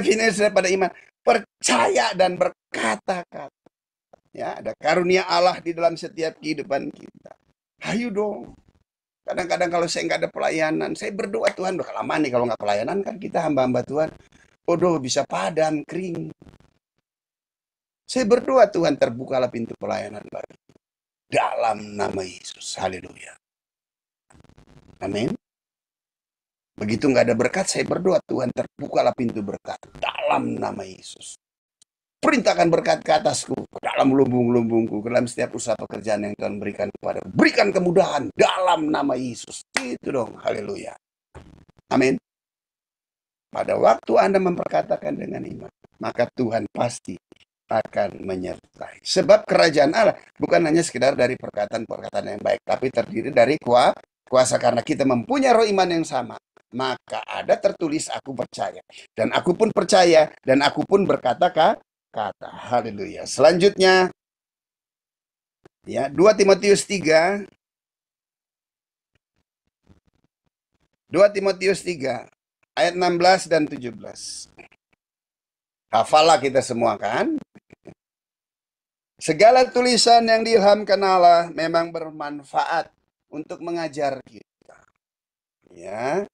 definisi daripada iman. Percaya dan berkata-kata. Ya, ada karunia Allah di dalam setiap kehidupan kita. Ayo dong. Kadang-kadang kalau saya nggak ada pelayanan, saya berdoa, Tuhan, udah lama nih kalau nggak pelayanan kan kita hamba-hamba Tuhan. Waduh, bisa padam, kering. Saya berdoa, Tuhan, terbukalah pintu pelayanan bagi dalam nama Yesus. Haleluya. Amin. Begitu nggak ada berkat, saya berdoa, Tuhan, terbukalah pintu berkat dalam nama Yesus. Perintahkan berkat ke atasku, ke dalam lumbung-lumbungku, ke dalam setiap usaha pekerjaan yang Tuhan berikan kepada. Berikan kemudahan dalam nama Yesus. Itu dong, haleluya. Amin. Pada waktu Anda memperkatakan dengan iman, maka Tuhan pasti akan menyertai. Sebab kerajaan Allah bukan hanya sekedar dari perkataan-perkataan yang baik, tapi terdiri dari kuasa. Karena kita mempunyai roh iman yang sama, maka ada tertulis aku percaya, dan aku pun percaya, dan aku pun berkata-kata. Haleluya. Selanjutnya, ya, 2 Timotius 3. 2 Timotius 3 ayat 16 dan 17. Hafallah kita semua kan? Segala tulisan yang diilhamkan Allah memang bermanfaat untuk mengajar kita. Ya,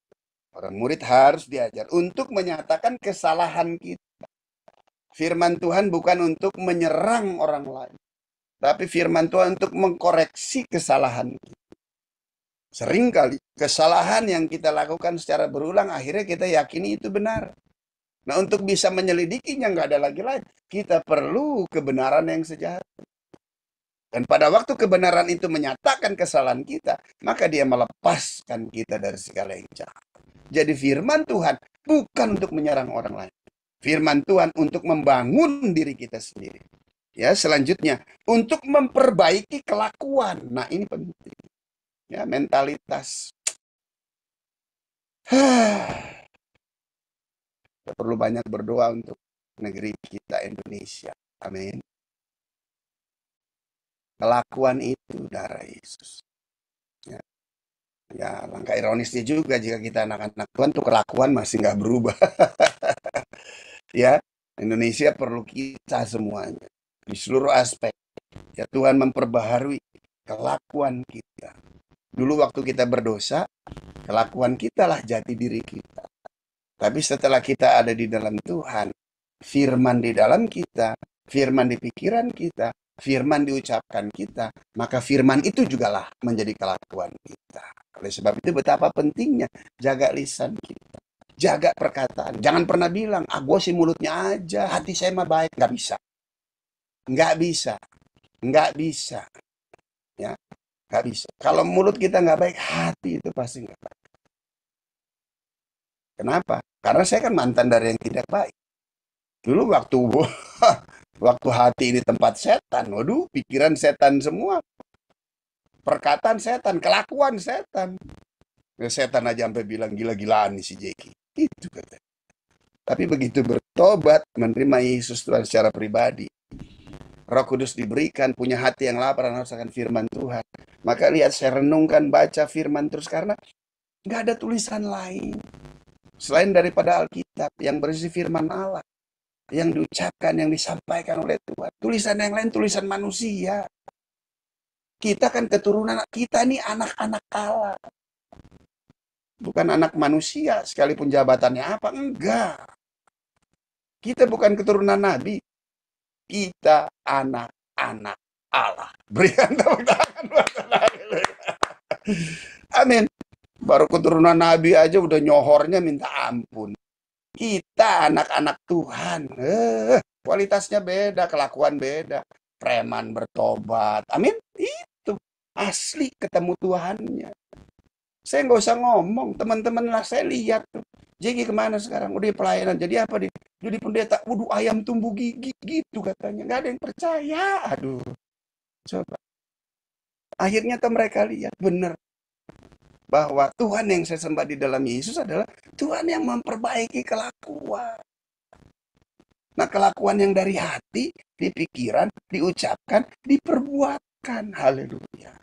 orang murid harus diajar untuk menyatakan kesalahan kita. Firman Tuhan bukan untuk menyerang orang lain, tapi firman Tuhan untuk mengkoreksi kesalahan kita. Seringkali kesalahan yang kita lakukan secara berulang akhirnya kita yakini itu benar. Nah, untuk bisa menyelidikinya nggak ada lagi lain. Kita perlu kebenaran yang sejati. Dan pada waktu kebenaran itu menyatakan kesalahan kita, maka dia melepaskan kita dari segala yang jahat. Jadi firman Tuhan bukan untuk menyerang orang lain. Firman Tuhan untuk membangun diri kita sendiri. Ya, selanjutnya untuk memperbaiki kelakuan. Nah, ini penting. Ya, mentalitas. Kita perlu banyak berdoa untuk negeri kita Indonesia. Amin. Kelakuan itu darah Yesus. Ya, ya, langkah ironisnya juga jika kita anak-anak Tuhan tuh kelakuan masih nggak berubah. Ya, Indonesia perlu kita semuanya di seluruh aspek. Ya, Tuhan memperbaharui kelakuan kita. Dulu waktu kita berdosa, kelakuan kita lah jati diri kita. Tapi setelah kita ada di dalam Tuhan, firman di dalam kita, firman di pikiran kita, firman diucapkan kita, maka firman itu juga lah menjadi kelakuan kita. Oleh sebab itu betapa pentingnya jaga lisan kita, jaga perkataan. Jangan pernah bilang, gue sih mulutnya aja, hati saya mah baik. Nggak bisa. Nggak bisa. Nggak bisa. Ya, nggak bisa. Kalau mulut kita nggak baik, hati itu pasti nggak baik. Kenapa? Karena saya kan mantan dari yang tidak baik. Dulu waktu hati ini tempat setan, waduh, pikiran setan semua, perkataan setan, kelakuan setan. Setan aja sampai bilang gila-gilaan nih si Jeki. Itu katanya. Tapi begitu bertobat, menerima Yesus Tuhan secara pribadi, Roh Kudus diberikan, punya hati yang lapar dan haus akan firman Tuhan. Maka lihat, saya renungkan, baca firman terus, karena nggak ada tulisan lain selain daripada Alkitab yang berisi firman Allah, yang diucapkan, yang disampaikan oleh Tuhan. Tulisan yang lain tulisan manusia. Kita kan keturunan, kita nih anak-anak Allah. Bukan anak manusia, sekalipun jabatannya apa, enggak. Kita bukan keturunan Nabi. Kita anak-anak Allah. Berikan tepuk tangan buat Allah. Amin. Baru keturunan Nabi aja udah nyohornya minta ampun. Kita anak-anak Tuhan. Kualitasnya beda, kelakuan beda. Preman bertobat. Amin. Itu asli ketemu Tuhannya. Saya nggak usah ngomong. Teman-teman lah saya lihat tuh. JG kemana sekarang? Udah pelayanan. Jadi apa dia? Jadi pendeta. Waduh, ayam tumbuh gigi gitu katanya. Nggak ada yang percaya. Aduh. Coba. Akhirnya tuh mereka lihat bener bahwa Tuhan yang saya sembah di dalam Yesus adalah Tuhan yang memperbaiki kelakuan. Nah, kelakuan yang dari hati, di pikiran, diucapkan, diperbuatkan. Haleluya.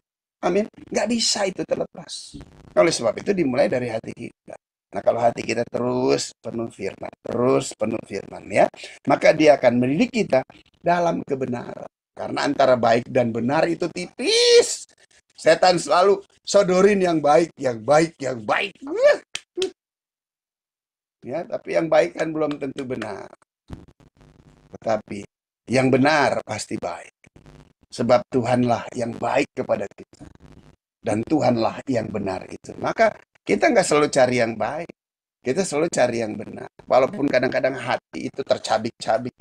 Amin. Nggak bisa itu terlepas. Oleh sebab itu dimulai dari hati kita. Nah, kalau hati kita terus penuh firman ya, maka dia akan mendidik kita dalam kebenaran. Karena antara baik dan benar itu tipis. Setan selalu sodorin yang baik, yang baik, yang baik. Ya, tapi yang baik kan belum tentu benar. Tetapi yang benar pasti baik. Sebab Tuhanlah yang baik kepada kita. Dan Tuhanlah yang benar itu. Maka kita nggak selalu cari yang baik. Kita selalu cari yang benar. Walaupun kadang-kadang hati itu tercabik-cabik.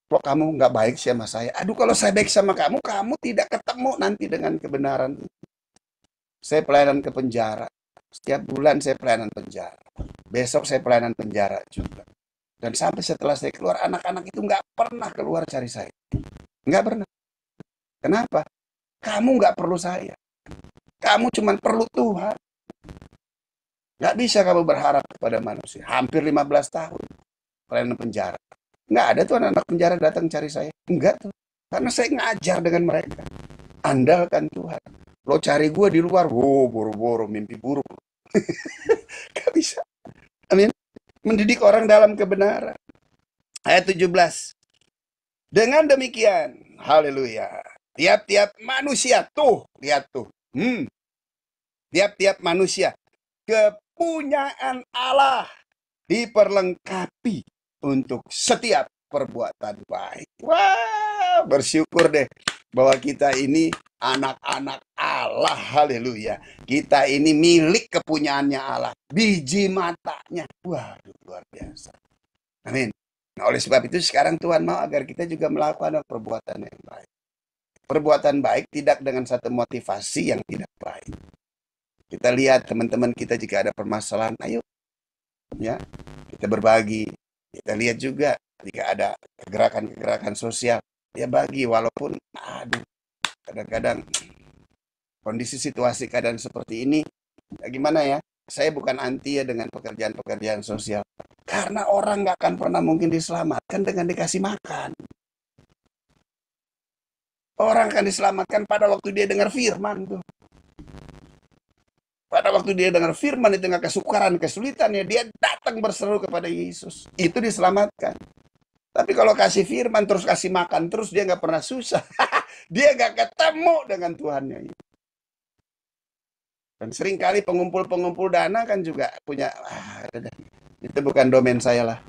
Kok kamu nggak baik sih sama saya? Aduh, kalau saya baik sama kamu, kamu tidak ketemu nanti dengan kebenaran. Saya pelayanan ke penjara. Setiap bulan saya pelayanan penjara. Besok saya pelayanan penjara juga. Dan sampai setelah saya keluar, anak-anak itu nggak pernah keluar cari saya. Nggak pernah. Kenapa? Kamu nggak perlu saya. Kamu cuma perlu Tuhan. Nggak bisa kamu berharap kepada manusia. Hampir 15 tahun pelayanan penjara. Nggak ada tuh anak-anak penjara datang cari saya. Enggak tuh. Karena saya ngajar dengan mereka. Andalkan Tuhan. Lo cari gue di luar, boro-boro mimpi buruk. Gak bisa. Amin. Mendidik orang dalam kebenaran. Ayat 17. Dengan demikian, haleluya. Tiap-tiap manusia, tuh, lihat tuh. Tiap-tiap manusia, kepunyaan Allah diperlengkapi untuk setiap perbuatan baik. Wah, bersyukur deh bahwa kita ini anak-anak Allah, haleluya. Kita ini milik kepunyaannya Allah, biji matanya. Waduh, luar biasa. Amin. Nah, oleh sebab itu sekarang Tuhan mau agar kita juga melakukan perbuatan yang baik. Perbuatan baik tidak dengan satu motivasi yang tidak baik. Kita lihat teman-teman kita jika ada permasalahan, ayo ya, kita berbagi. Kita lihat juga jika ada gerakan-gerakan sosial, ya bagi, walaupun aduh, kadang-kadang kondisi situasi keadaan seperti ini, ya gimana ya, saya bukan anti ya dengan pekerjaan-pekerjaan sosial. Karena orang nggak akan pernah mungkin diselamatkan dengan dikasih makan. Orang akan diselamatkan pada waktu dia dengar firman tuh. Pada waktu dia dengar firman di tengah kesukaran, kesulitannya, dia datang berseru kepada Yesus. Itu diselamatkan. Tapi kalau kasih firman, terus kasih makan, terus dia nggak pernah susah. Dia nggak ketemu dengan Tuhannya. Dan seringkali pengumpul-pengumpul dana kan juga punya, itu bukan domain saya lah.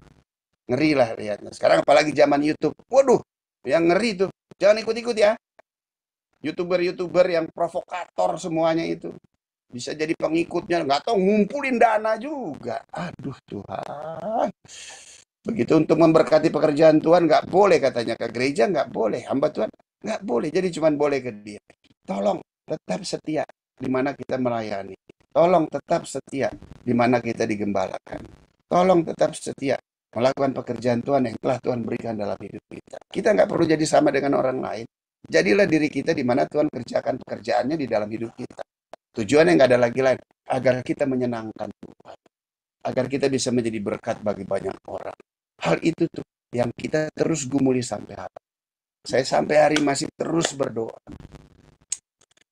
Ngeri lah lihatnya. Sekarang apalagi zaman YouTube. Waduh, yang ngeri tuh. Jangan ikut-ikut ya. YouTuber-YouTuber yang provokator semuanya itu. Bisa jadi pengikutnya, nggak tahu ngumpulin dana juga. Aduh Tuhan. Begitu untuk memberkati pekerjaan Tuhan, nggak boleh katanya. Ke gereja nggak boleh. Hamba Tuhan nggak boleh. Jadi cuma boleh ke dia. Tolong tetap setia di mana kita melayani. Tolong tetap setia di mana kita digembalakan. Tolong tetap setia melakukan pekerjaan Tuhan yang telah Tuhan berikan dalam hidup kita. Kita nggak perlu jadi sama dengan orang lain. Jadilah diri kita di mana Tuhan kerjakan pekerjaannya di dalam hidup kita. Tujuannya nggak ada lagi lain, agar kita menyenangkan Tuhan, agar kita bisa menjadi berkat bagi banyak orang. Hal itu tuh yang kita terus gumuli sampai hari. Saya sampai hari masih terus berdoa.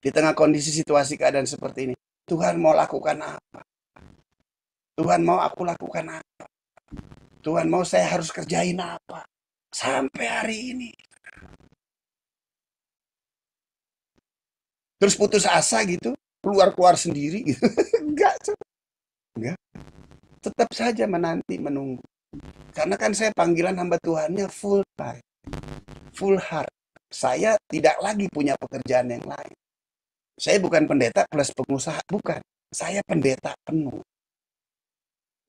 Di tengah kondisi situasi keadaan seperti ini, Tuhan mau lakukan apa? Tuhan mau aku lakukan apa? Tuhan mau saya harus kerjain apa? Sampai hari ini. Terus putus asa gitu, keluar-keluar sendiri gitu. Enggak. Tetap saja menanti, menunggu. Karena kan saya panggilan hamba Tuhannya full time, full heart. Saya tidak lagi punya pekerjaan yang lain. Saya bukan pendeta plus pengusaha, bukan. Saya pendeta penuh.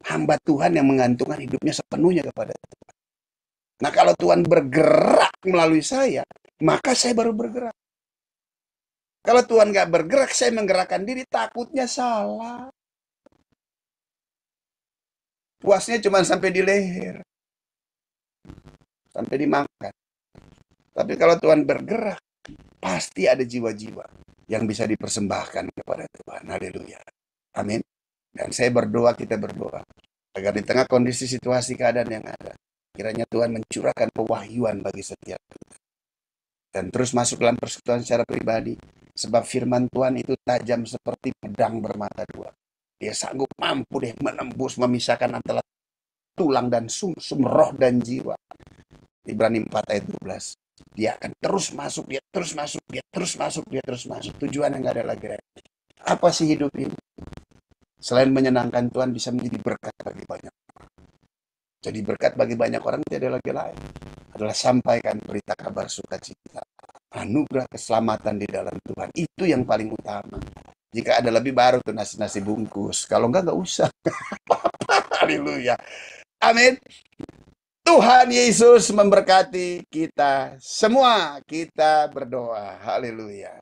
Hamba Tuhan yang menggantungkan hidupnya sepenuhnya kepada Tuhan. Nah, kalau Tuhan bergerak melalui saya, maka saya baru bergerak. Kalau Tuhan nggak bergerak, saya menggerakkan diri, takutnya salah. Puasnya cuma sampai di leher, sampai dimakan. Tapi kalau Tuhan bergerak, pasti ada jiwa-jiwa yang bisa dipersembahkan kepada Tuhan. Haleluya. Amin. Dan saya berdoa, kita berdoa, agar di tengah kondisi situasi keadaan yang ada, kiranya Tuhan mencurahkan pewahyuan bagi setiap kita. Dan terus masuk dalam persekutuan secara pribadi. Sebab firman Tuhan itu tajam seperti pedang bermata dua. Dia sanggup mampu deh menembus, memisahkan antara tulang dan sumsum, roh dan jiwa. Ibrani 4 ayat 12. Dia akan terus masuk, dia terus masuk, dia terus masuk, dia terus masuk. Tujuan yang gak ada lagi. Apa sih hidup ini? Selain menyenangkan Tuhan, bisa menjadi berkat bagi banyak. Jadi berkat bagi banyak orang tidak lagi lain adalah sampaikan berita kabar sukacita, anugerah keselamatan di dalam Tuhan. Itu yang paling utama. Jika ada lebih, baru tuh nasi-nasi bungkus. Kalau enggak usah. Haleluya. Amin. Tuhan Yesus memberkati kita semua. Kita berdoa. Haleluya.